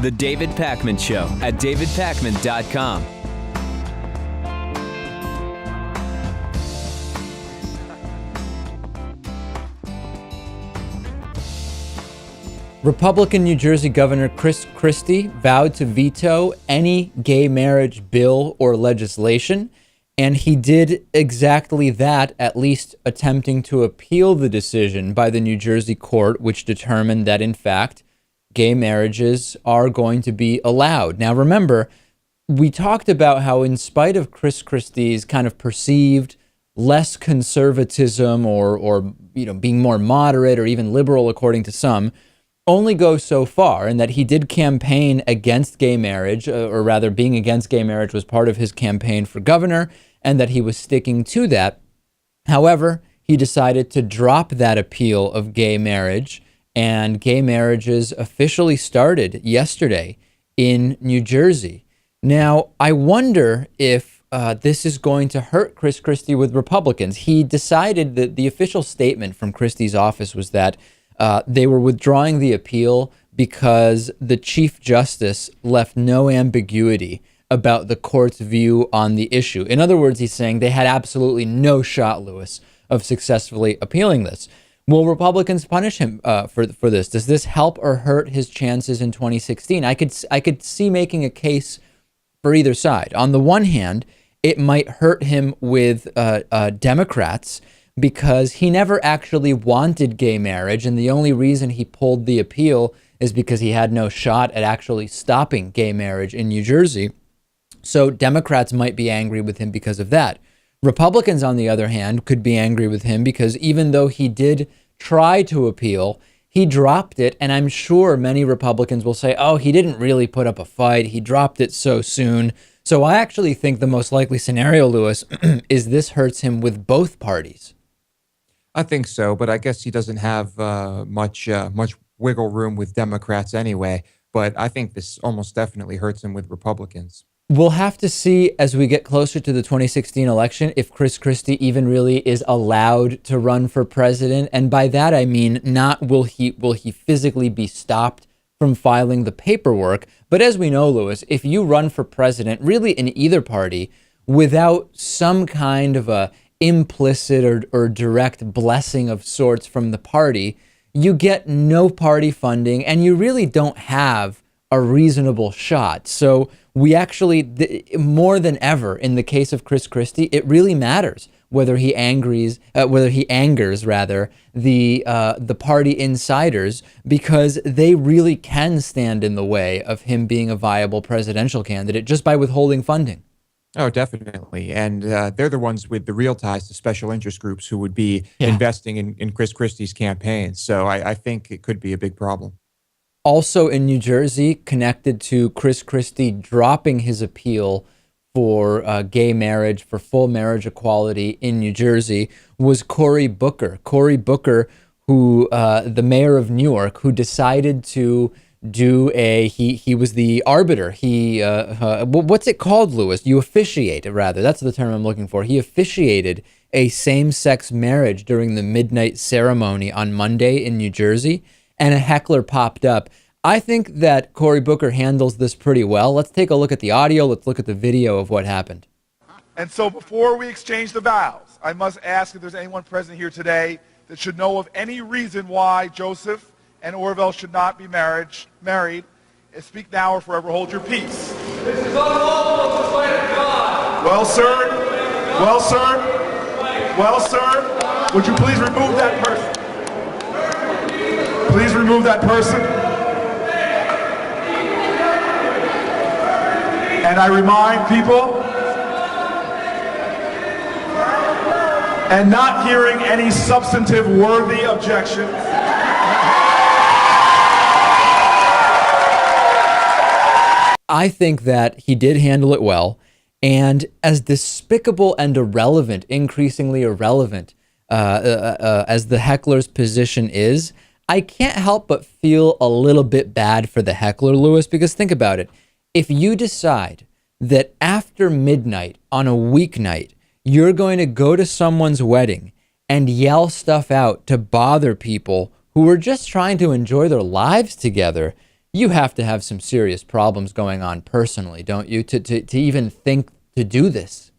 The David Pakman Show at davidpakman.com. Republican New Jersey Governor Chris Christie vowed to veto any gay marriage bill or legislation, and he did exactly that, at least attempting to appeal the decision by the New Jersey court, which determined that, in fact, gay marriages are going to be allowed. Now, remember, we talked about how, in spite of Chris Christie's kind of perceived less conservatism or being more moderate or even liberal, according to some, only goes so far, and that he did campaign against gay marriage, or rather being against gay marriage was part of his campaign for governor, and that he was sticking to that. However, he decided to drop that appeal of gay marriage, and gay marriages officially started yesterday in New Jersey. Now, I wonder if this is going to hurt Chris Christie with Republicans. He decided that the official statement from Christie's office was that they were withdrawing the appeal because the Chief Justice left no ambiguity about the court's view on the issue. In other words, he's saying they had absolutely no shot, Lewis, of successfully appealing this. Will Republicans punish him for this? Does this help or hurt his chances in 2016? I could see making a case for either side. On the one hand, it might hurt him with Democrats, because he never actually wanted gay marriage, and the only reason he pulled the appeal is because he had no shot at actually stopping gay marriage in New Jersey. So Democrats might be angry with him because of that. Republicans, on the other hand, could be angry with him because even though he did try to appeal, he dropped it, and I'm sure many Republicans will say, oh, he didn't really put up a fight, he dropped it so soon. So I actually think the most likely scenario, Lewis, is this hurts him with both parties. I think so, but I guess he doesn't have much wiggle room with Democrats anyway. But I think this almost definitely hurts him with Republicans. We'll have to see as we get closer to the 2016 election if Chris Christie even really is allowed to run for president. And by that, I mean not will he physically be stopped from filing the paperwork. But as we know, Lewis, if you run for president, really in either party, without some kind of a implicit or direct blessing of sorts from the party, you get no party funding and you really don't have a reasonable shot. So we actually, more than ever in the case of Chris Christie, it really matters whether he angers the party insiders, because they really can stand in the way of him being a viable presidential candidate just by withholding funding. Oh, definitely. And they're the ones with the real ties to special interest groups who would be investing in Chris Christie's campaign. So I think it could be a big problem. Also in New Jersey, connected to Chris Christie dropping his appeal for gay marriage, for full marriage equality in New Jersey, was Cory Booker. Cory Booker, who the mayor of Newark, who decided to do he was the arbiter. What's it called, Lewis? You officiate, rather. That's the term I'm looking for. He officiated a same-sex marriage during the midnight ceremony on Monday in New Jersey, and a heckler popped up. I think that Cory Booker handles this pretty well. Let's take a look at the audio. Let's look at the video of what happened. And so before we exchange the vows, I must ask if there's anyone present here today that should know of any reason why Joseph and Orville should not be married. Speak now or forever hold your peace. This is unlawful in the sight of God. Well, sir, would you please remove that person? Please remove that person. And I remind people, and not hearing any substantive worthy objections, I think that he did handle it well, and as despicable and irrelevant, increasingly irrelevant, as the heckler's position is, I can't help but feel a little bit bad for the heckler, Lewis, because think about it. If you decide that after midnight on a weeknight, you're going to go to someone's wedding and yell stuff out to bother people who are just trying to enjoy their lives together, you have to have some serious problems going on personally, don't you, to even think to do this?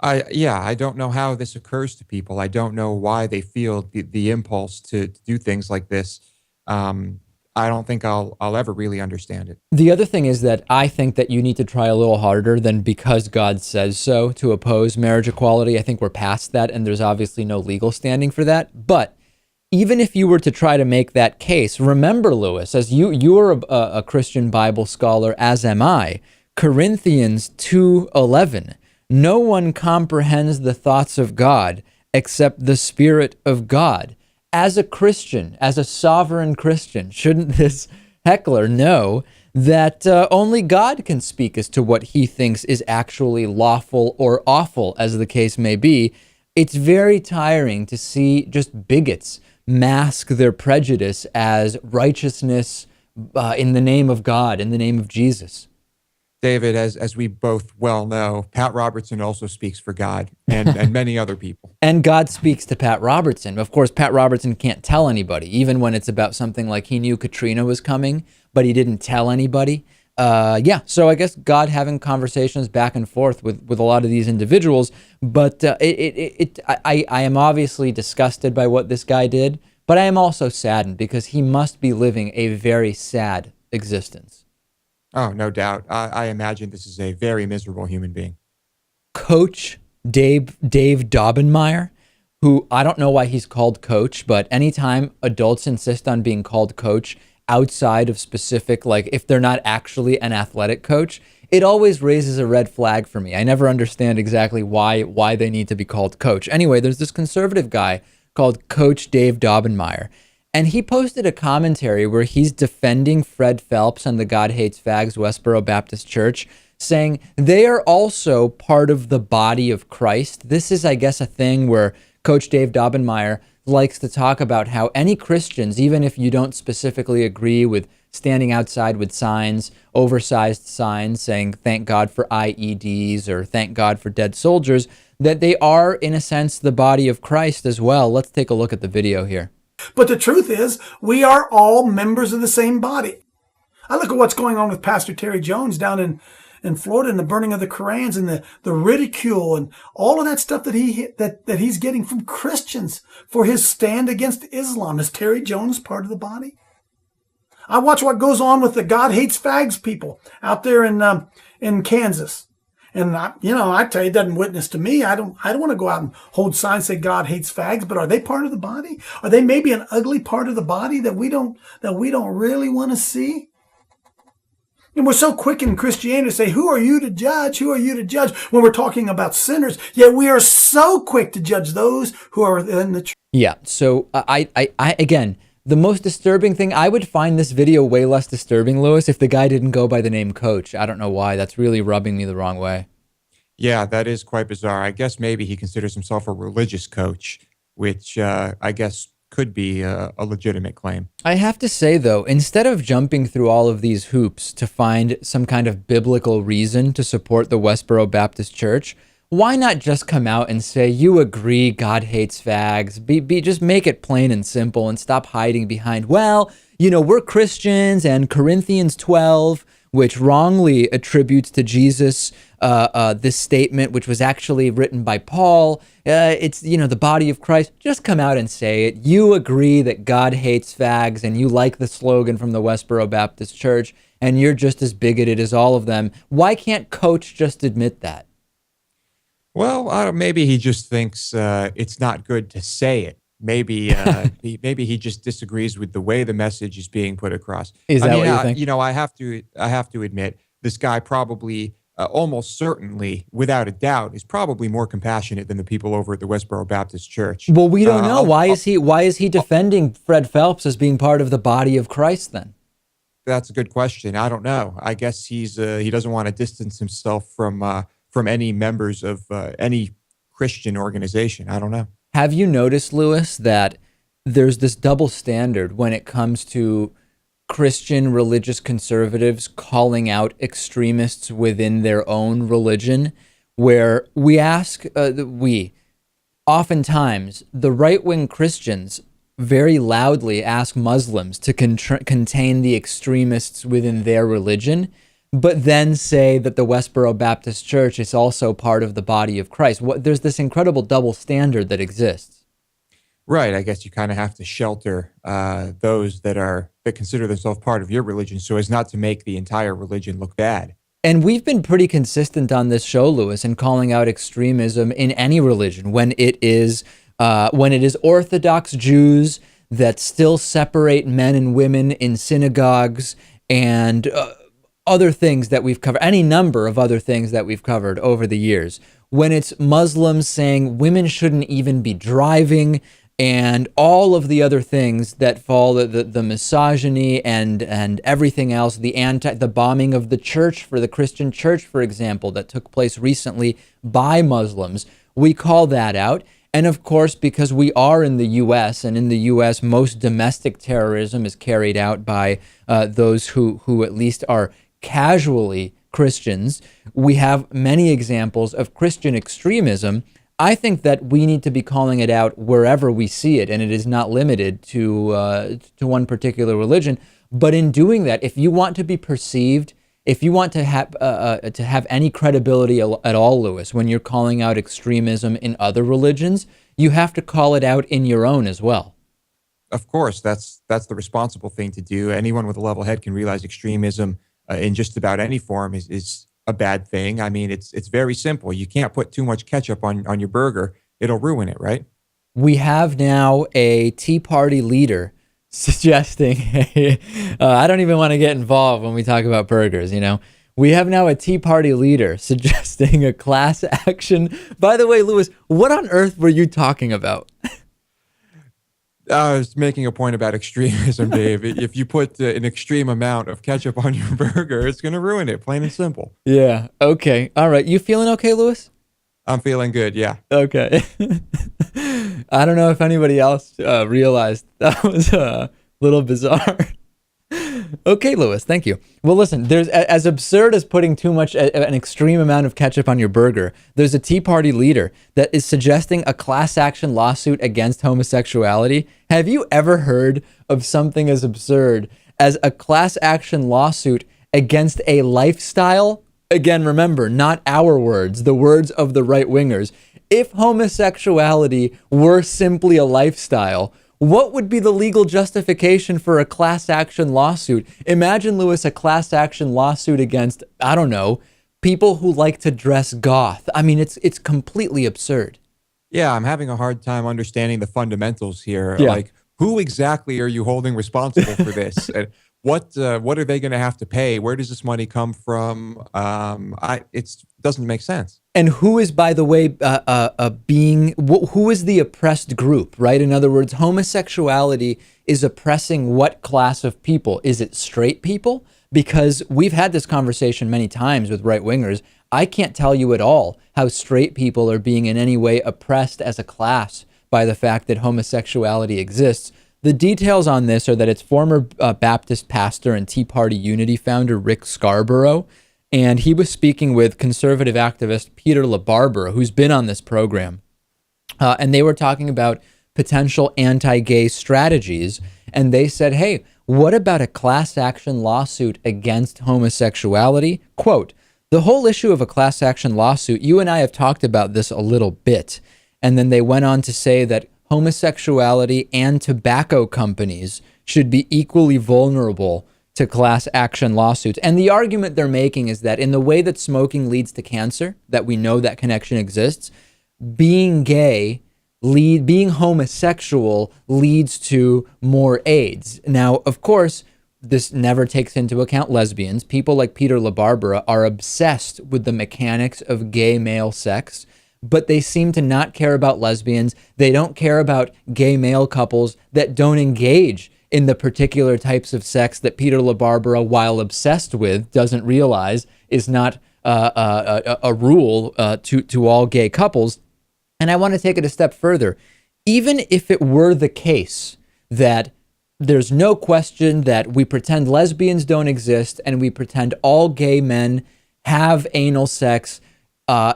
I don't know how this occurs to people. I don't know why they feel the impulse to do things like this. I don't think I'll ever really understand it. The other thing is that I think that you need to try a little harder than because God says so to oppose marriage equality. I think we're past that, and there's obviously no legal standing for that. But even if you were to try to make that case, remember, Lewis, as you're a Christian Bible scholar, as am I, Corinthians 2:11, no one comprehends the thoughts of God except the Spirit of God. As a Christian, as a sovereign Christian, shouldn't this heckler know that only God can speak as to what he thinks is actually lawful or awful, as the case may be? It's very tiring to see just bigots mask their prejudice as righteousness in the name of God, in the name of Jesus. David, as we both well know, Pat Robertson also speaks for God and many other people. And God speaks to Pat Robertson. Of course, Pat Robertson can't tell anybody, even when it's about something like he knew Katrina was coming, but he didn't tell anybody. So I guess God having conversations back and forth with a lot of these individuals. But I am obviously disgusted by what this guy did, but I am also saddened because he must be living a very sad existence. Oh, no doubt. I imagine this is a very miserable human being. Coach Dave Daubenmire, who I don't know why he's called coach, but anytime adults insist on being called coach outside of specific, like if they're not actually an athletic coach, it always raises a red flag for me. I never understand exactly why they need to be called coach. Anyway, there's this conservative guy called Coach Dave Daubenmire, and he posted a commentary where he's defending Fred Phelps and the God Hates Fags Westboro Baptist Church, saying they are also part of the body of Christ. This is, I guess, a thing where Coach Dave Daubenmire likes to talk about how any Christians, even if you don't specifically agree with standing outside with signs, oversized signs saying thank God for IEDs or thank God for dead soldiers, that they are, in a sense, the body of Christ as well. Let's take a look at the video here. But the truth is, we are all members of the same body. I look at what's going on with Pastor Terry Jones down in Florida and the burning of the Korans and the ridicule and all of that stuff that he's getting from Christians for his stand against Islam. Is Terry Jones part of the body? I watch what goes on with the God Hates Fags people out there in Kansas. And I tell you, it doesn't witness to me. I don't want to go out and hold signs say God hates fags, but are they part of the body? Are they maybe an ugly part of the body that we don't really want to see? And we're so quick in Christianity to say, who are you to judge? Who are you to judge when we're talking about sinners? Yet we are so quick to judge those who are in the church. Yeah. So I again, the most disturbing thing, I would find this video way less disturbing, Lewis, if the guy didn't go by the name Coach. I don't know why. That's really rubbing me the wrong way. Yeah, that is quite bizarre. I guess maybe he considers himself a religious coach, which I guess could be a legitimate claim. I have to say, though, instead of jumping through all of these hoops to find some kind of biblical reason to support the Westboro Baptist Church, why not just come out and say you agree God hates fags? Just make it plain and simple and stop hiding behind, well, we're Christians and Corinthians 12, which wrongly attributes to Jesus this statement, which was actually written by Paul. It's, the body of Christ. Just come out and say it. You agree that God hates fags and you like the slogan from the Westboro Baptist Church and you're just as bigoted as all of them. Why can't Coach just admit that? Well, maybe he just thinks it's not good to say it. Maybe maybe he just disagrees with the way the message is being put across. Is that what you think? I have to admit, this guy probably, almost certainly, without a doubt, is probably more compassionate than the people over at the Westboro Baptist Church. Well, we don't know. Why is he defending Fred Phelps as being part of the body of Christ then? That's a good question. I don't know. I guess he doesn't want to distance himself from any members of any Christian organization. I don't know. Have you noticed, Lewis, that there's this double standard when it comes to Christian religious conservatives calling out extremists within their own religion, where we oftentimes, the right-wing Christians very loudly ask Muslims to contain the extremists within their religion, but then say that the Westboro Baptist Church is also part of the body of Christ. There's this incredible double standard that exists. Right. I guess you kind of have to shelter those that consider themselves part of your religion so as not to make the entire religion look bad. And we've been pretty consistent on this show, Lewis, in calling out extremism in any religion when it is Orthodox Jews that still separate men and women in synagogues and other things that we've covered, any number of other things that we've covered over the years. When it's Muslims saying women shouldn't even be driving, and all of the other things that fall, the misogyny and everything else, the bombing of the church, for the Christian church, for example, that took place recently by Muslims, we call that out. And of course, because we are in the U.S., and in the U.S., most domestic terrorism is carried out by those who at least are casually Christians, we have many examples of Christian extremism. I think that we need to be calling it out wherever we see it, and it is not limited to one particular religion. But in doing that, if you want to be perceived, if you want to have any credibility at all, Lewis, when you're calling out extremism in other religions, you have to call it out in your own as well. Of course, that's the responsible thing to do. Anyone with a level head can realize extremism in just about any form is a bad thing. I mean, it's very simple. You can't put too much ketchup on your burger. It'll ruin it, right? We have now a Tea Party leader suggesting, I don't even want to get involved when we talk about burgers, We have now a Tea Party leader suggesting a class action. By the way, Lewis, what on earth were you talking about? I was making a point about extremism, Dave. If you put an extreme amount of ketchup on your burger, it's going to ruin it, plain and simple. Yeah. Okay. All right. You feeling okay, Lewis? I'm feeling good, yeah. Okay. I don't know if anybody else realized that was a little bizarre. Okay, Lewis, thank you. Well, listen, there's as absurd as putting too much, an extreme amount of ketchup on your burger, there's a Tea Party leader that is suggesting a class action lawsuit against homosexuality. Have you ever heard of something as absurd as a class action lawsuit against a lifestyle? Again, remember, not our words, the words of the right-wingers. If homosexuality were simply a lifestyle, what would be the legal justification for a class action lawsuit? Imagine, Lewis, a class action lawsuit against, I don't know, people who like to dress goth. I mean, it's completely absurd. Yeah, I'm having a hard time understanding the fundamentals here. Yeah. Like, who exactly are you holding responsible for this? What are they going to have to pay? Where does this money come from? It doesn't make sense. And who is, by the way, who is the oppressed group, right? In other words, homosexuality is oppressing what class of people? Is it straight people? Because we've had this conversation many times with right-wingers. I can't tell you at all how straight people are being in any way oppressed as a class by the fact that homosexuality exists. The details on this are that it's former Baptist pastor and Tea Party Unity founder Rick Scarborough, and he was speaking with conservative activist Peter LaBarbera, who's been on this program, and they were talking about potential anti-gay strategies, and they said, hey, what about a class action lawsuit against homosexuality? Quote, the whole issue of a class action lawsuit, you and I have talked about this a little bit, and then they went on to say that homosexuality and tobacco companies should be equally vulnerable to class action lawsuits. And the argument they're making is that in the way that smoking leads to cancer, that we know that connection exists, being gay, being homosexual leads to more AIDS. Now, of course, this never takes into account lesbians. People like Peter LaBarbera are obsessed with the mechanics of gay male sex, but they seem to not care about lesbians. They don't care about gay male couples that don't engage in the particular types of sex that Peter LaBarbera, while obsessed with, doesn't realize is not a rule to all gay couples. And I want to take it a step further. Even if it were the case that there's no question that we pretend lesbians don't exist and we pretend all gay men have anal sex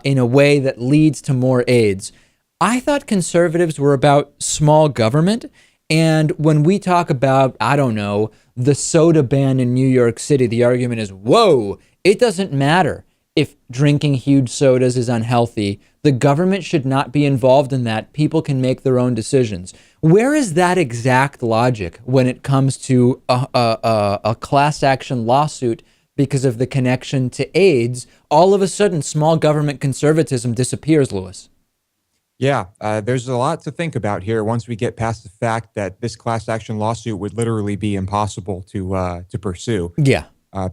in a way that leads to more AIDS, I thought conservatives were about small government And when we talk about, I don't know, the soda ban in New York City, the argument is, whoa, it doesn't matter if drinking huge sodas is unhealthy. The government should not be involved in that. People can make their own decisions. Where is that exact logic when it comes to a class action lawsuit because of the connection to AIDS? All of a sudden, small government conservatism disappears, Lewis. Yeah, there's a lot to think about here once we get past the fact that this class action lawsuit would literally be impossible to pursue. Yeah.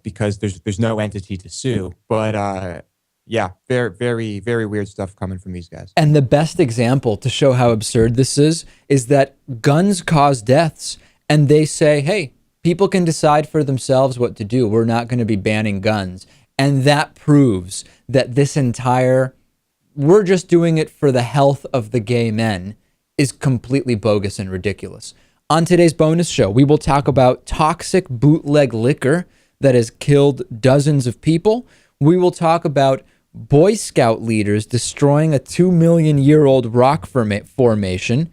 Because there's no entity to sue. But yeah, very, very, very weird stuff coming from these guys. And the best example to show how absurd this is that guns cause deaths, and they say, hey, people can decide for themselves what to do. We're not going to be banning guns. And that proves that this entire, we're just doing it for the health of the gay men, is completely bogus and ridiculous. On today's bonus show, we will talk about toxic bootleg liquor that has killed dozens of people. We will talk about Boy Scout leaders destroying a 2 million-year-old rock formation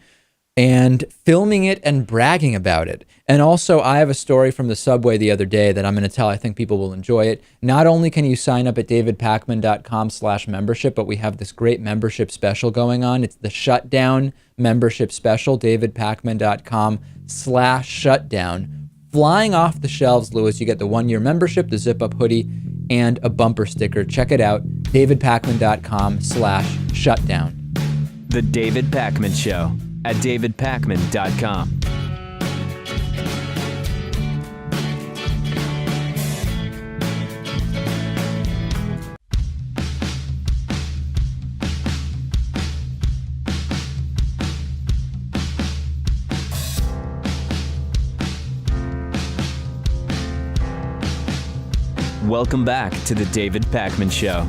and filming it and bragging about it. And also, I have a story from the subway the other day that I'm going to tell. I think people will enjoy it. Not only can you sign up at davidpakman.com/membership, but we have this great membership special going on. It's the Shutdown membership special, davidpakman.com/shutdown. Flying off the shelves, Lewis. You get the 1-year membership, the zip-up hoodie, and a bumper sticker. Check it out, davidpakman.com/shutdown. The David Pakman Show at davidpakman.com. Welcome back to the David Pakman Show.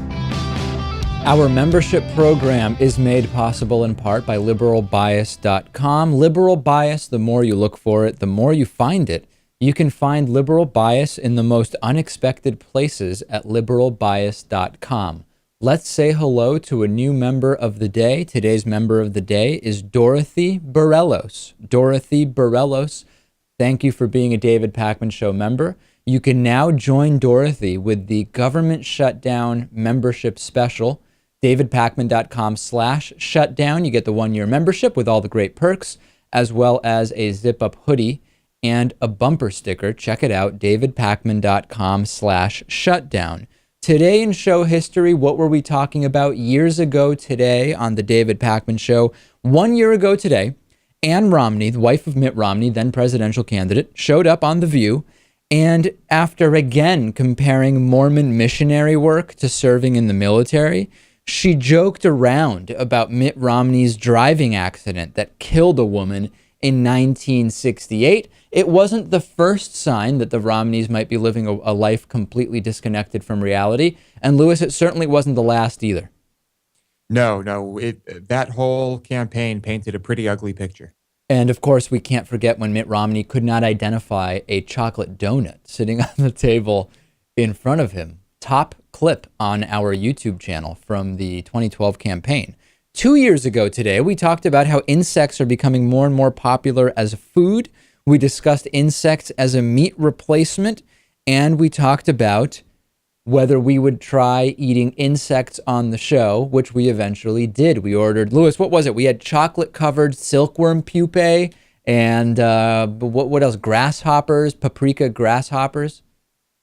Our membership program is made possible in part by liberalbias.com. Liberal Bias, the more you look for it, the more you find it. You can find Liberal Bias in the most unexpected places at liberalbias.com. Let's say hello to a new member of the day. Today's member of the day is Dorothy Borellos. Dorothy Borellos, thank you for being a David Pakman Show member. You can now join Dorothy with the government shutdown membership special, davidpakman.com/shutdown. You get the 1-year membership with all the great perks, as well as a zip-up hoodie and a bumper sticker. Check it out, davidpakman.com/shutdown. Today in show history, what were we talking about years ago today on the David Pakman Show? 1 year ago today, Ann Romney, the wife of Mitt Romney, then presidential candidate, showed up on The View. And after again comparing Mormon missionary work to serving in the military, she joked around about Mitt Romney's driving accident that killed a woman in 1968. It wasn't the first sign that the Romneys might be living a life completely disconnected from reality. And Lewis, it certainly wasn't the last either. No, that whole campaign painted a pretty ugly picture. And of course, we can't forget when Mitt Romney could not identify a chocolate donut sitting on the table in front of him. Top clip on our YouTube channel from the 2012 campaign. 2 years ago today, we talked about how insects are becoming more and more popular as a food. We discussed insects as a meat replacement, and we talked about whether we would try eating insects on the show, which we eventually did. We ordered, Lewis, what was it? We had chocolate-covered silkworm pupae and what else? Grasshoppers, paprika grasshoppers?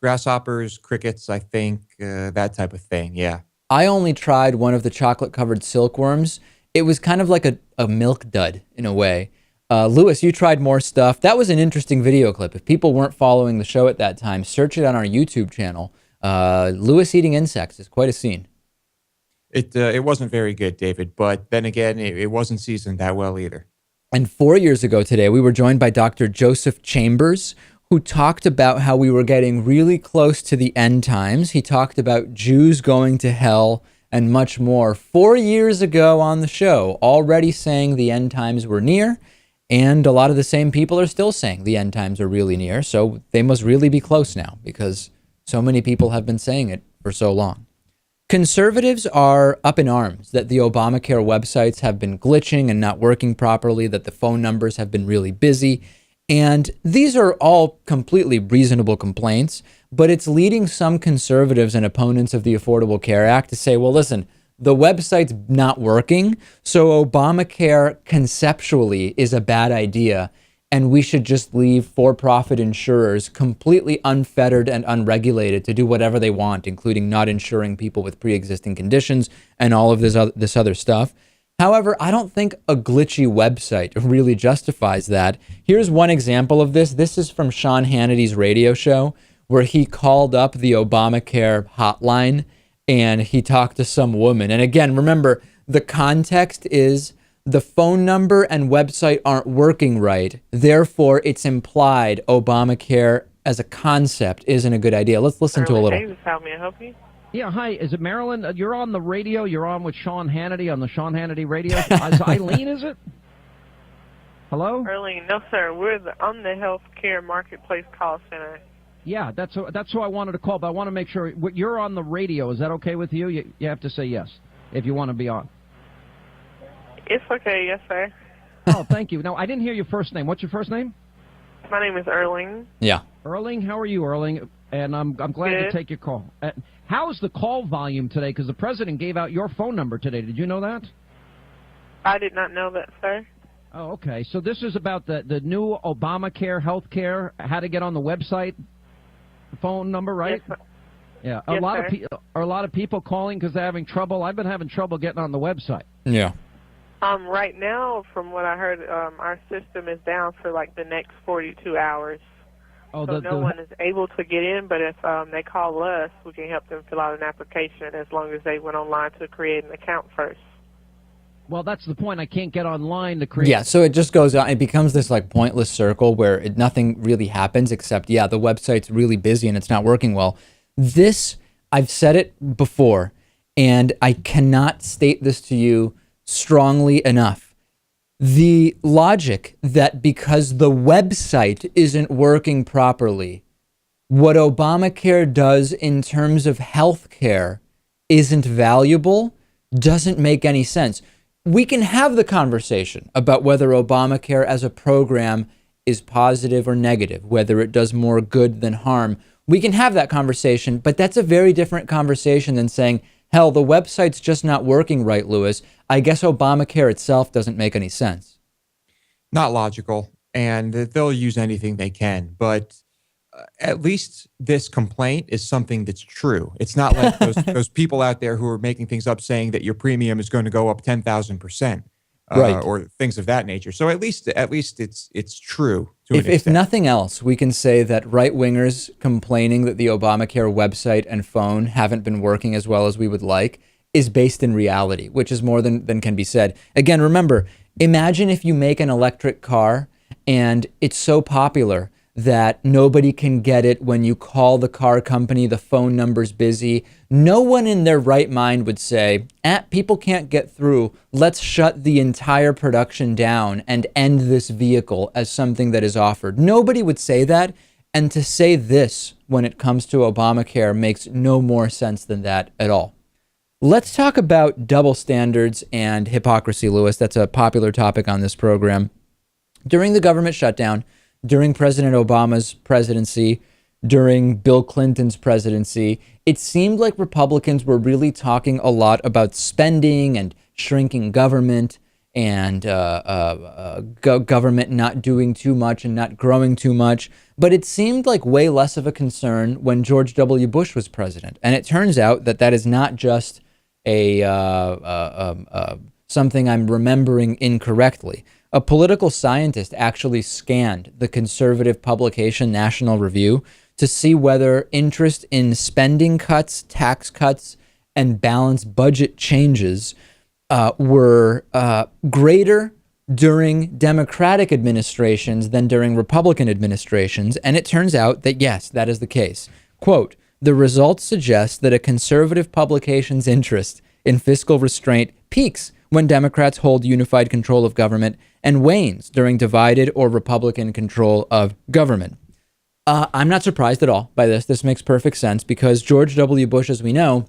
Grasshoppers, crickets, I think, that type of thing, yeah. I only tried one of the chocolate-covered silkworms. It was kind of like a milk dud in a way. Lewis, you tried more stuff. That was an interesting video clip. If people weren't following the show at that time, search it on our YouTube channel. Lewis eating insects is quite a scene. It wasn't very good, David, but then again, it wasn't seasoned that well either. And 4 years ago today, we were joined by Dr. Joseph Chambers, who talked about how we were getting really close to the end times. He talked about Jews going to hell and much more. 4 years ago on the show, already saying the end times were near, and a lot of the same people are still saying the end times are really near, so they must really be close now because so many people have been saying it for so long. Conservatives are up in arms that the Obamacare websites have been glitching and not working properly, that the phone numbers have been really busy. And these are all completely reasonable complaints, but it's leading some conservatives and opponents of the Affordable Care Act to say, well, listen, the website's not working, so Obamacare conceptually is a bad idea, and we should just leave for-profit insurers completely unfettered and unregulated to do whatever they want, including not insuring people with pre-existing conditions and all of this other stuff. However, I don't think a glitchy website really justifies that. Here's one example of this. This is from Sean Hannity's radio show, where he called up the Obamacare hotline and he talked to some woman. And again, remember, the context is the phone number and website aren't working right. Therefore, it's implied Obamacare as a concept isn't a good idea. Let's listen to a little. Davis, how may I help you? Yeah, hi. Is it Marilyn? You're on the radio. You're on with Sean Hannity on the Sean Hannity radio. Is Eileen, is it? Hello? Early, no, sir. We're on the healthcare marketplace call center. Yeah, that's who I wanted to call, but I want to make sure. You're on the radio. Is that okay with you? You have to say yes if you want to be on. It's okay, yes, sir. Oh, thank you. Now, I didn't hear your first name. What's your first name? My name is Erling. Yeah. Erling, how are you, Erling? And I'm glad to take your call. How's the call volume today? Because the president gave out your phone number today. Did you know that? I did not know that, sir. Oh, okay. So this is about the new Obamacare health care, how to get on the website, the phone number, right? Yes, yeah. Yes, Are a lot of people calling because they're having trouble? I've been having trouble getting on the website. Yeah. Right now, from what I heard, our system is down for like the next 42 hours. Oh, so no one is able to get in, but if they call us, we can help them fill out an application as long as they went online to create an account first. Well, that's the point. I can't get online to create. Yeah, so it just goes on. It becomes this like pointless circle where nothing really happens except, yeah, the website's really busy and it's not working well. This, I've said it before, and I cannot state this to you strongly enough. The logic that because the website isn't working properly, what Obamacare does in terms of healthcare isn't valuable doesn't make any sense. We can have the conversation about whether Obamacare as a program is positive or negative, whether it does more good than harm. We can have that conversation, but that's a very different conversation than saying, hell, the website's just not working right, Lewis. I guess Obamacare itself doesn't make any sense. Not logical, and they'll use anything they can, but at least this complaint is something that's true. It's not like those people out there who are making things up saying that your premium is going to go up 10,000%, right, or things of that nature. So at least it's true. If nothing else, we can say that right-wingers complaining that the Obamacare website and phone haven't been working as well as we would like is based in reality, which is more than can be said. Again, remember, imagine if you make an electric car and it's so popular that nobody can get it when you call the car company, the phone number's busy. No one in their right mind would say, people can't get through, let's shut the entire production down and end this vehicle as something that is offered. Nobody would say that, and to say this when it comes to Obamacare makes no more sense than that at all. Let's talk about double standards and hypocrisy, Lewis. That's a popular topic on this program. During the government shutdown, during President Obama's presidency, during Bill Clinton's presidency, it seemed like Republicans were really talking a lot about spending and shrinking government and government not doing too much and not growing too much. But it seemed like way less of a concern when George W. Bush was president. And it turns out that that is not just something I'm remembering incorrectly. A political scientist actually scanned the conservative publication National Review to see whether interest in spending cuts, tax cuts, and balanced budget changes were greater during Democratic administrations than during Republican administrations. And it turns out that, yes, that is the case. Quote, the results suggest that a conservative publication's interest in fiscal restraint peaks when Democrats hold unified control of government and wanes during divided or Republican control of government. I'm not surprised at all by this. This makes perfect sense because George W. Bush, as we know,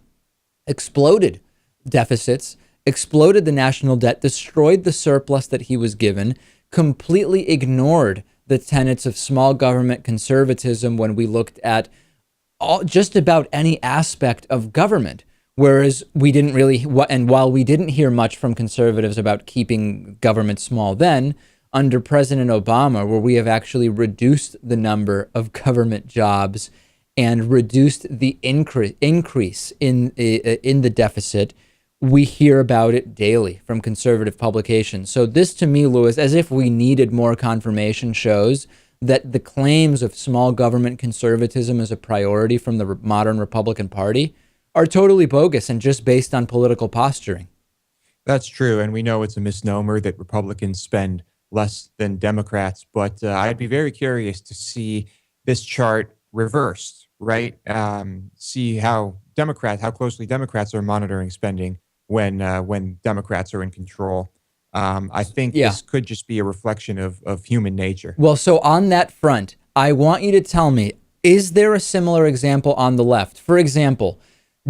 exploded deficits, exploded the national debt, destroyed the surplus that he was given, completely ignored the tenets of small government conservatism when we looked at just about any aspect of government. Whereas we didn't really, and while we didn't hear much from conservatives about keeping government small then, under President Obama, where we have actually reduced the number of government jobs and reduced the increase in the deficit, we hear about it daily from conservative publications. So this, to me, Lewis, as if we needed more confirmation, shows that the claims of small government conservatism as a priority from the modern Republican Party are totally bogus and just based on political posturing. That's true. And we know it's a misnomer that Republicans spend less than Democrats. But I'd be very curious to see this chart reversed, right? See how closely Democrats are monitoring spending when Democrats are in control. I think this could just be a reflection of human nature. Well, so on that front, I want you to tell me, is there a similar example on the left? For example,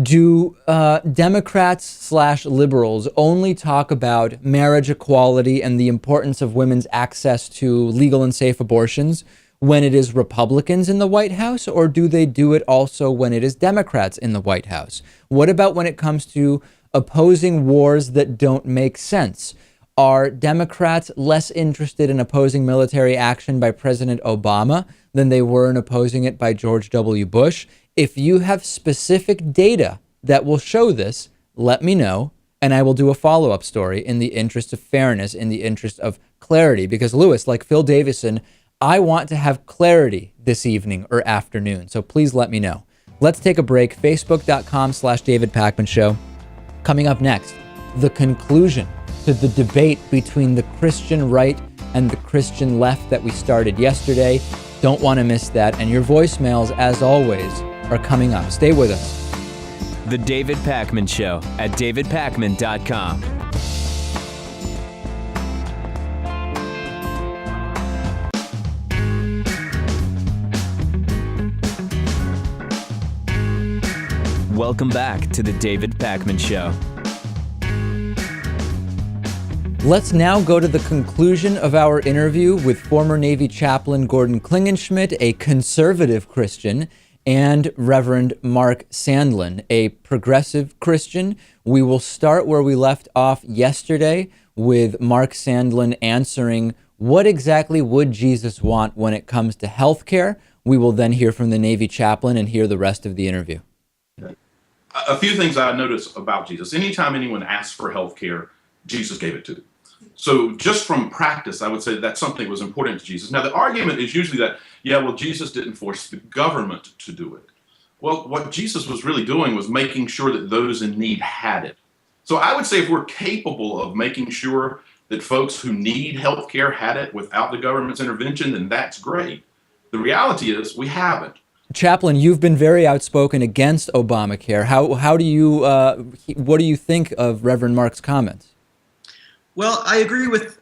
do Democrats/liberals only talk about marriage equality and the importance of women's access to legal and safe abortions when it is Republicans in the White House, or do they do it also when it is Democrats in the White House? What about when it comes to opposing wars that don't make sense? Are Democrats less interested in opposing military action by President Obama than they were in opposing it by George W. Bush? If you have specific data that will show this, let me know, and I will do a follow-up story in the interest of fairness, in the interest of clarity. Because, Lewis, like Phil Davison, I want to have clarity this evening or afternoon, so please let me know. Let's take a break. Facebook.com/David Pakman Show. Coming up next, the conclusion to the debate between the Christian right and the Christian left that we started yesterday. Don't want to miss that. And your voicemails, as always, are coming up. Stay with us. The David Pakman Show at davidpakman.com. Welcome back to the David Pakman Show. Let's now go to the conclusion of our interview with former Navy chaplain Gordon Klingenschmitt, a conservative Christian, and Reverend Mark Sandlin, a progressive Christian. We will start where we left off yesterday with Mark Sandlin answering what exactly would Jesus want when it comes to healthcare. We will then hear from the Navy chaplain and hear the rest of the interview. A few things I notice about Jesus. Anytime anyone asks for health care, Jesus gave it to them. So just from practice, I would say that's something that was important to Jesus. Now, the argument is usually that, Jesus didn't force the government to do it. Well, what Jesus was really doing was making sure that those in need had it. So I would say if we're capable of making sure that folks who need health care had it without the government's intervention, then that's great. The reality is we haven't. Chaplain, you've been very outspoken against Obamacare. What do you think of Reverend Mark's comments? Well, I agree with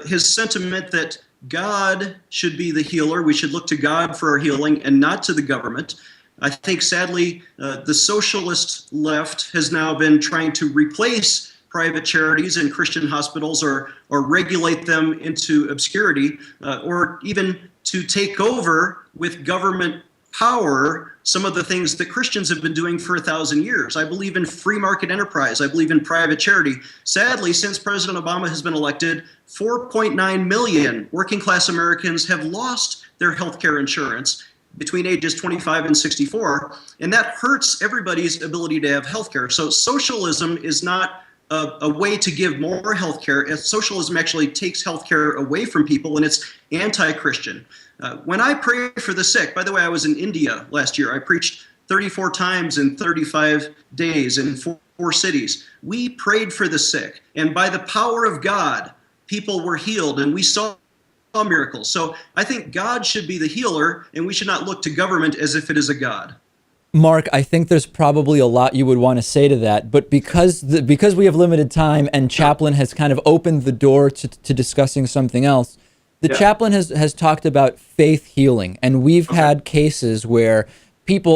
his sentiment that God should be the healer. We should look to God for our healing and not to the government. I think, sadly, the socialist left has now been trying to replace private charities and Christian hospitals or regulate them into obscurity or even to take over with government power some of the things that Christians have been doing for 1,000 years. I believe in free market enterprise. I believe in private charity. Sadly, since President Obama has been elected, 4.9 million working class Americans have lost their health care insurance between ages 25 and 64, and that hurts everybody's ability to have health care. So socialism is not a way to give more health care. Socialism actually takes health care away from people, and it's anti-Christian. When I pray for the sick, by the way, I was in India last year. I preached 34 times in 35 days in four cities. We prayed for the sick, and by the power of God, people were healed, and we saw miracles. So I think God should be the healer, and we should not look to government as if it is a God. Mark, I think there's probably a lot you would want to say to that, but because we have limited time and Chaplain has kind of opened the door to discussing something else, the chaplain has talked about faith healing, and we've had cases where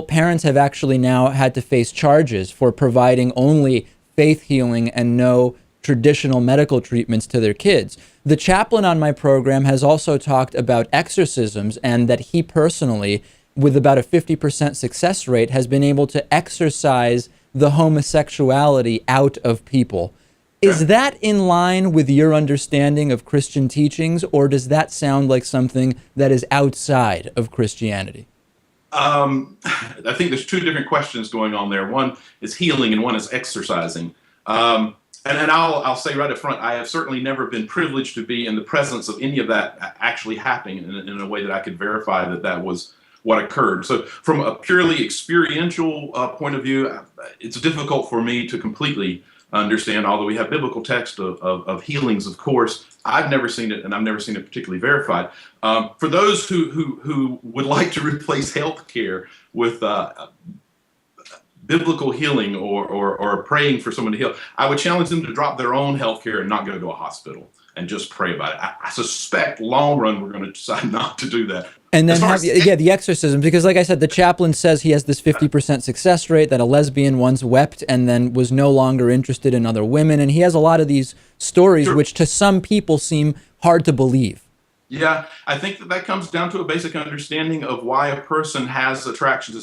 parents have actually now had to face charges for providing only faith healing and no traditional medical treatments to their kids. The chaplain on my program has also talked about exorcisms, and that he personally, with about a 50% success rate, has been able to exorcise the homosexuality out of people. Is that in line with your understanding of Christian teachings, or does that sound like something that is outside of Christianity? I think there's two different questions going on there. One is healing and one is exercising. And I'll say right up front, I have certainly never been privileged to be in the presence of any of that actually happening in a way that I could verify that that was what occurred. So from a purely experiential point of view, it's difficult for me to completely understand, although we have biblical text of healings, of course. I've never seen it, and I've never seen it particularly verified. For those who would like to replace healthcare with biblical healing or praying for someone to heal, I would challenge them to drop their own healthcare and not go to a hospital and just pray about it. I suspect long run we're going to decide not to do that. And then the exorcism, because like I said, the chaplain says he has this 50% success rate, that a lesbian once wept and then was no longer interested in other women. And he has a lot of these stories, which to some people seem hard to believe. Yeah, I think that comes down to a basic understanding of why a person has attraction to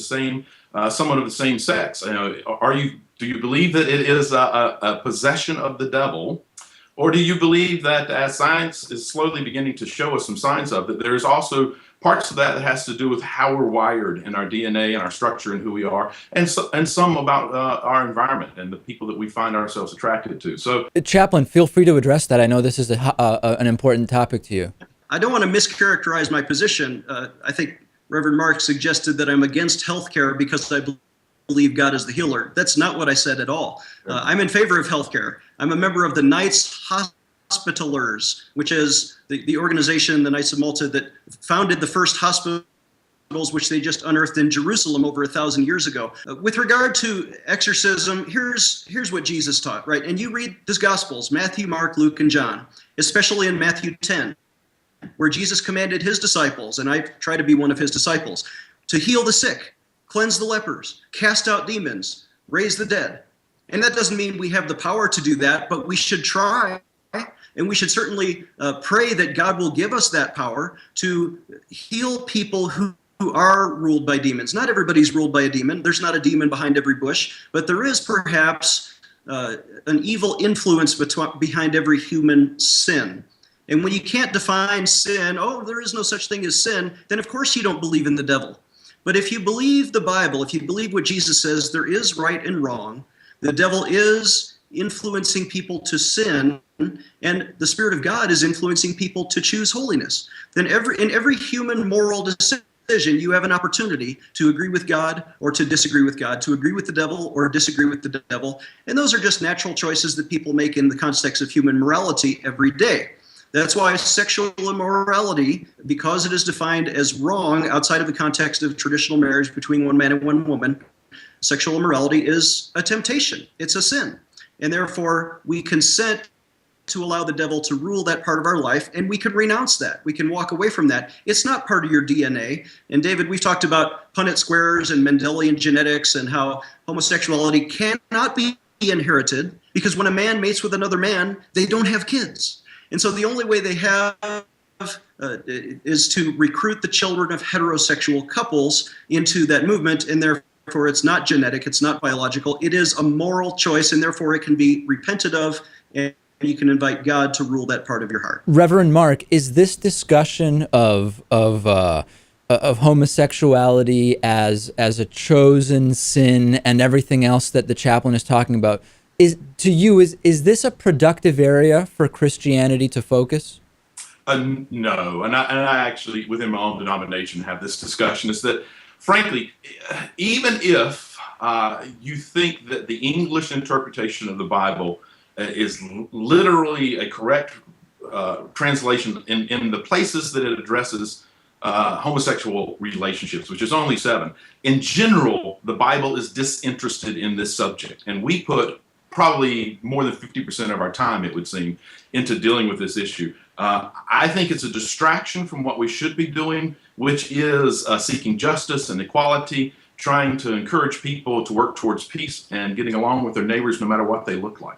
someone of the same sex. Do you believe that it is a possession of the devil? Or do you believe that, as science is slowly beginning to show us some signs of, that there's also parts of that has to do with how we're wired in our DNA and our structure and who we are, and some about our environment and the people that we find ourselves attracted to. So, Chaplain, feel free to address that. I know this is an important topic to you. I don't want to mischaracterize my position. I think Reverend Mark suggested that I'm against healthcare because I believe God is the healer. That's not what I said at all. I'm in favor of healthcare. I'm a member of the Knights Hospitalers, which is the organization, the Knights of Malta, that founded the first hospitals, which they just unearthed in Jerusalem over 1,000 years ago. With regard to exorcism, here's what Jesus taught, right? And you read his Gospels, Matthew, Mark, Luke, and John, especially in Matthew 10, where Jesus commanded his disciples, and I try to be one of his disciples, to heal the sick, cleanse the lepers, cast out demons, raise the dead. And that doesn't mean we have the power to do that, but we should try, and we should certainly pray that God will give us that power to heal people who are ruled by demons. Not everybody's ruled by a demon. There's not a demon behind every bush, but there is perhaps an evil influence behind every human sin. And when you can't define sin, there is no such thing as sin, then of course you don't believe in the devil. But if you believe the Bible, if you believe what Jesus says, there is right and wrong, the devil is influencing people to sin, and the Spirit of God is influencing people to choose holiness, then in every human moral decision, you have an opportunity to agree with God or to disagree with God, to agree with the devil or disagree with the devil. And those are just natural choices that people make in the context of human morality every day. That's why sexual immorality, because it is defined as wrong outside of the context of traditional marriage between one man and one woman, sexual immorality is a temptation. It's a sin. And therefore, we consent to allow the devil to rule that part of our life, and we can renounce that. We can walk away from that. It's not part of your DNA. And David, we've talked about Punnett squares and Mendelian genetics and how homosexuality cannot be inherited, because when a man mates with another man, they don't have kids. And so the only way they have is to recruit the children of heterosexual couples into that movement, and therefore it's not genetic, it's not biological, it is a moral choice, and therefore it can be repented of, and you can invite God to rule that part of your heart. Reverend Mark, is this discussion of homosexuality as a chosen sin and everything else that the chaplain is talking about, is this a productive area for Christianity to focus? No, and I actually, within my own denomination, have this discussion, is that, frankly, even if you think that the English interpretation of the Bible is literally a correct translation in the places that it addresses homosexual relationships, which is only 7. In general, the Bible is disinterested in this subject, and we put probably more than 50% of our time, it would seem, into dealing with this issue. I think it's a distraction from what we should be doing, which is seeking justice and equality, trying to encourage people to work towards peace and getting along with their neighbors no matter what they look like.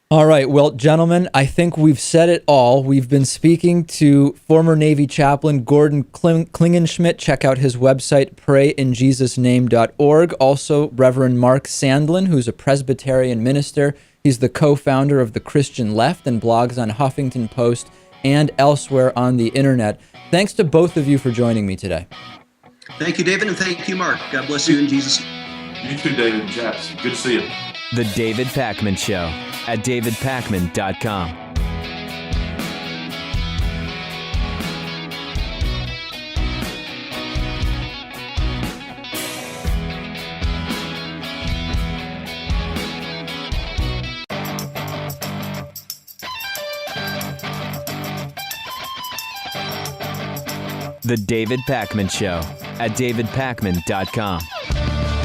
All right. Well, gentlemen, I think we've said it all. We've been speaking to former Navy chaplain Gordon Klingenschmidt. Check out his website, prayinjesusname.org. Also, Reverend Mark Sandlin, who's a Presbyterian minister. He's the co-founder of the Christian Left and blogs on Huffington Post and elsewhere on the internet. Thanks to both of you for joining me today. Thank you, David, and thank you, Mark. God bless you in Jesus' name. You too, David and Chaps. Good to see you. The David Pakman Show at davidpakman.com. The David Pakman Show at davidpakman.com.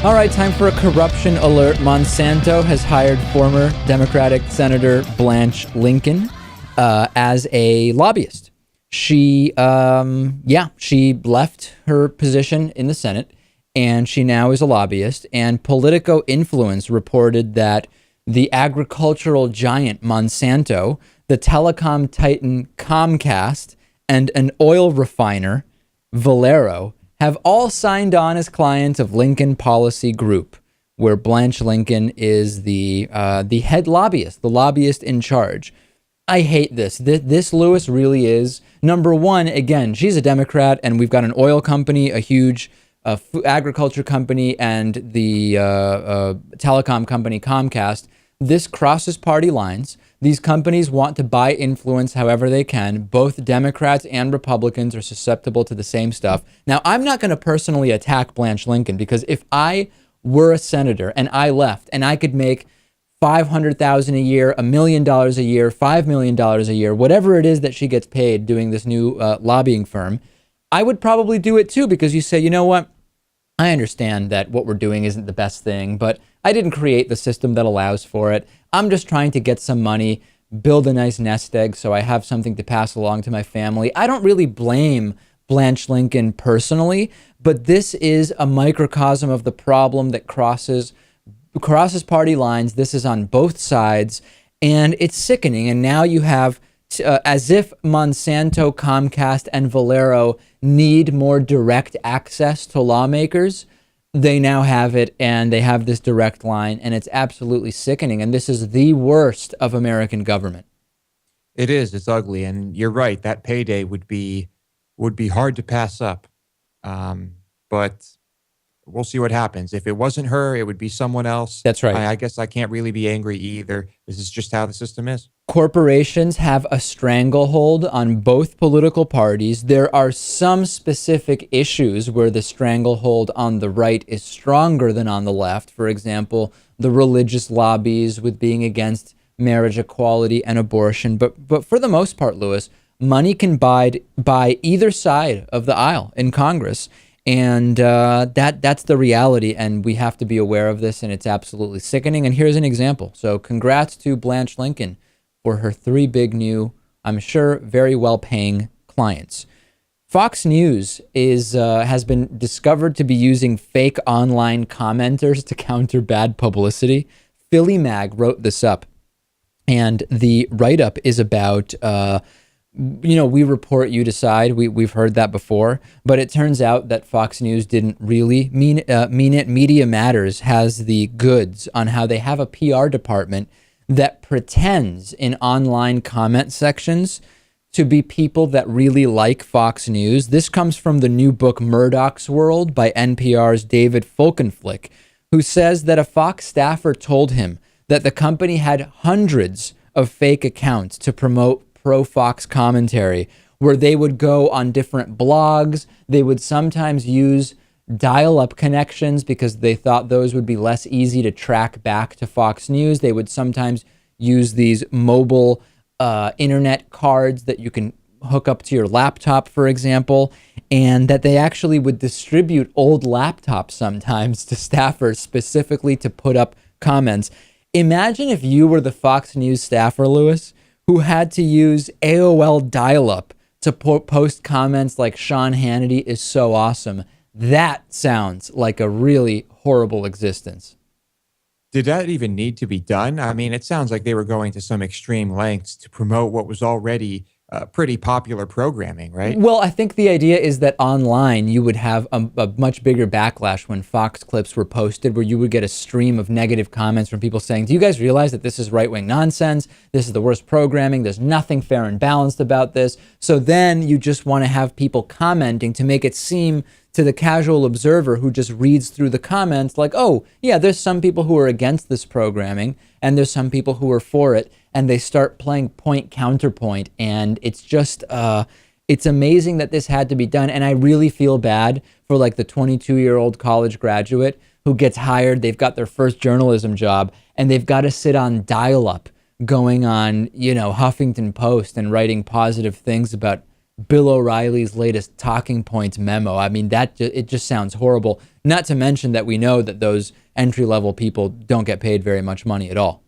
All right, time for a corruption alert. Monsanto has hired former Democratic Senator Blanche Lincoln as a lobbyist. She left her position in the Senate, and she now is a lobbyist. And Politico Influence reported that the agricultural giant Monsanto, the telecom titan Comcast, and an oil refiner, Valero, have all signed on as clients of Lincoln Policy Group, where Blanche Lincoln is the head lobbyist, the lobbyist in charge. I hate this. This, Lewis, really is, number one, again, she's a Democrat, and we've got an oil company, a huge agriculture company, and the telecom company Comcast. This crosses party lines. These companies want to buy influence however they can. Both Democrats and Republicans are susceptible to the same stuff. Now, I'm not going to personally attack Blanche Lincoln, because if I were a senator and I left and I could make $500,000 a year, $1 million a year, $5 million a year, whatever it is that she gets paid doing this new lobbying firm, I would probably do it too, because you say, you know what? I understand that what we're doing isn't the best thing, but I didn't create the system that allows for it. I'm just trying to get some money, build a nice nest egg so I have something to pass along to my family. I don't really blame Blanche Lincoln personally, but this is a microcosm of the problem that crosses party lines. This is on both sides, and it's sickening. And now you have, as if Monsanto, Comcast, and Valero need more direct access to lawmakers, they now have it, and they have this direct line, and it's absolutely sickening. And this is the worst of American government. It is. It's ugly, and you're right. That payday would be hard to pass up. But we'll see what happens. If it wasn't her, it would be someone else. That's right. I guess I can't really be angry either. This is just how the system is. Corporations have a stranglehold on both political parties. There are some specific issues where the stranglehold on the right is stronger than on the left. For example, the religious lobbies with being against marriage equality and abortion. But for the most part, Lewis, money can buy either side of the aisle in Congress. And that's the reality, and we have to be aware of this, and it's absolutely sickening. And here's an example. So congrats to Blanche Lincoln for her 3 big new, I'm sure, very well-paying clients. Fox News has been discovered to be using fake online commenters to counter bad publicity. Philly Mag wrote this up, and the write-up is about we report, you decide. We've heard that before, but it turns out that Fox News didn't really mean it. Media Matters has the goods on how they have a PR department that pretends in online comment sections to be people that really like Fox News. This comes from the new book Murdoch's World by NPR's David Folkenflik, who says that a Fox staffer told him that the company had hundreds of fake accounts to promote pro-Fox commentary, where they would go on different blogs. They would sometimes use dial-up connections because they thought those would be less easy to track back to Fox News. They would sometimes use these mobile internet cards that you can hook up to your laptop, for example, and that they actually would distribute old laptops sometimes to staffers specifically to put up comments. Imagine if you were the Fox News staffer, Lewis, who had to use AOL dial-up to post comments like Sean Hannity is so awesome. That sounds like a really horrible existence. Did that even need to be done? I mean, it sounds like they were going to some extreme lengths to promote what was already pretty popular programming, right? Well, I think the idea is that online you would have a much bigger backlash when Fox clips were posted, where you would get a stream of negative comments from people saying, do you guys realize that this is right-wing nonsense? This is the worst programming. There's nothing fair and balanced about this. So then you just want to have people commenting to make it seem to the casual observer who just reads through the comments like, oh, yeah, there's some people who are against this programming and there's some people who are for it. And they start playing point counterpoint. And it's just, it's amazing that this had to be done. And I really feel bad for like the 22-year-old college graduate who gets hired. They've got their first journalism job and they've got to sit on dial-up going on, Huffington Post and writing positive things about Bill O'Reilly's latest talking points memo. I mean, it just sounds horrible. Not to mention that we know that those entry-level people don't get paid very much money at all.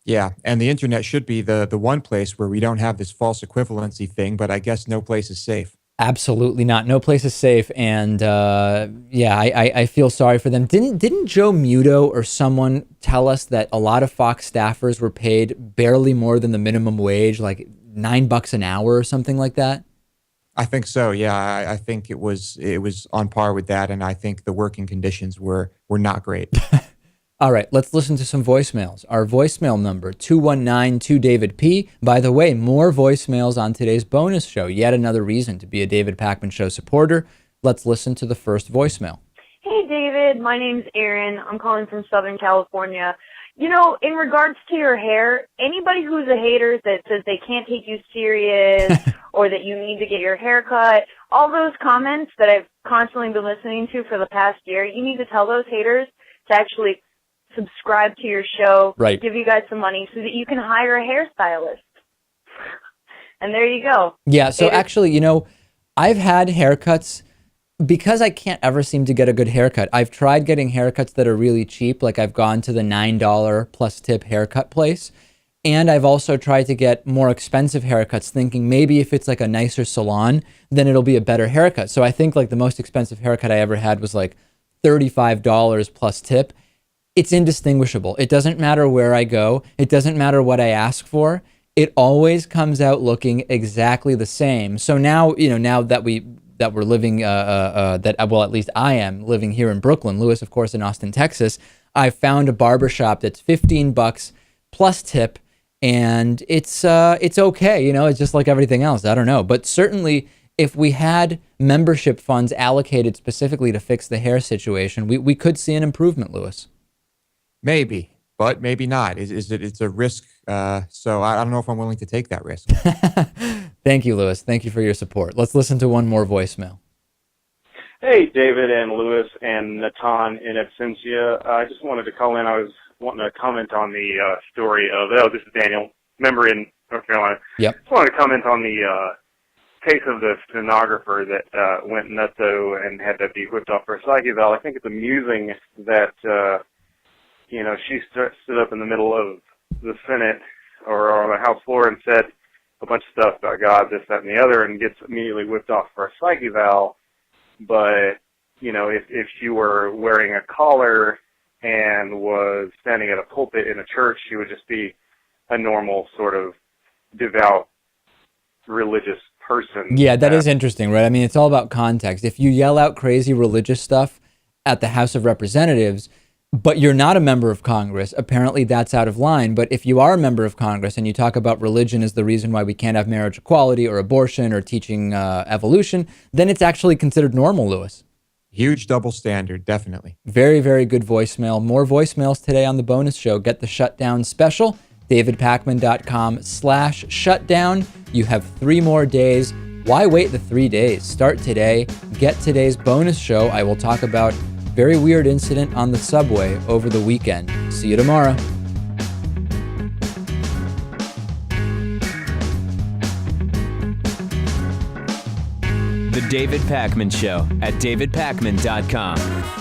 Yeah, and the internet should be the one place where we don't have this false equivalency thing, but I guess no place is safe. Absolutely not. No place is safe. And I feel sorry for them. Didn't Joe Muto or someone tell us that a lot of Fox staffers were paid barely more than the minimum wage, like $9 an hour or something like that? I think so. Yeah, I think it was on par with that, and I think the working conditions were not great. All right, let's listen to some voicemails. Our voicemail number, 219-2-DAVID-P. By the way, more voicemails on today's bonus show. Yet another reason to be a David Pakman Show supporter. Let's listen to the first voicemail. Hey, David. My name's Erin. I'm calling from Southern California. In regards to your hair, anybody who's a hater that says they can't take you serious or that you need to get your hair cut, all those comments that I've constantly been listening to for the past year, you need to tell those haters to actually subscribe to your show, right, give you guys some money so that you can hire a hairstylist. And there you go. Yeah, so actually, I've had haircuts because I can't ever seem to get a good haircut. I've tried getting haircuts that are really cheap, like I've gone to the $9 plus tip haircut place, and I've also tried to get more expensive haircuts thinking maybe if it's like a nicer salon, then it'll be a better haircut. So I think like the most expensive haircut I ever had was like $35 plus tip. It's indistinguishable. It doesn't matter where I go. It doesn't matter what I ask for. It always comes out looking exactly the same. So now, now that we're living, at least I am living here in Brooklyn, Lewis, of course, in Austin, Texas, I found a barbershop that's $15 plus tip, and it's okay. It's just like everything else. I don't know. But certainly, if we had membership funds allocated specifically to fix the hair situation, we could see an improvement, Lewis. Maybe, but maybe not. It's a risk, so I don't know if I'm willing to take that risk. Thank you, Lewis. Thank you for your support. Let's listen to one more voicemail. Hey, David and Lewis and Natan in absentia. I just wanted to call in. I was wanting to comment on the story of, this is Daniel, member in North Carolina. Yep. Just wanted to comment on the case of the stenographer that went nutso and had to be whipped off for a psych eval. I think it's amusing that, she stood up in the middle of the Senate or on the House floor and said a bunch of stuff about God, this, that, and the other, and gets immediately whipped off for a psych eval. But, if she were wearing a collar and was standing at a pulpit in a church, she would just be a normal sort of devout religious person. Yeah, that is interesting, right? I mean, it's all about context. If you yell out crazy religious stuff at the House of Representatives, but you're not a member of Congress, apparently that's out of line. But if you are a member of Congress and you talk about religion as the reason why we can't have marriage equality or abortion or teaching evolution, then it's actually considered normal, Lewis. Huge double standard, definitely. Very, very good voicemail. More voicemails today on the bonus show. Get the shutdown special, davidpakman.com/shutdown. You have 3 more days. Why wait the 3 days? Start today. Get today's bonus show. I will talk about very weird incident on the subway over the weekend. See you tomorrow. The David Pakman Show at davidpakman.com.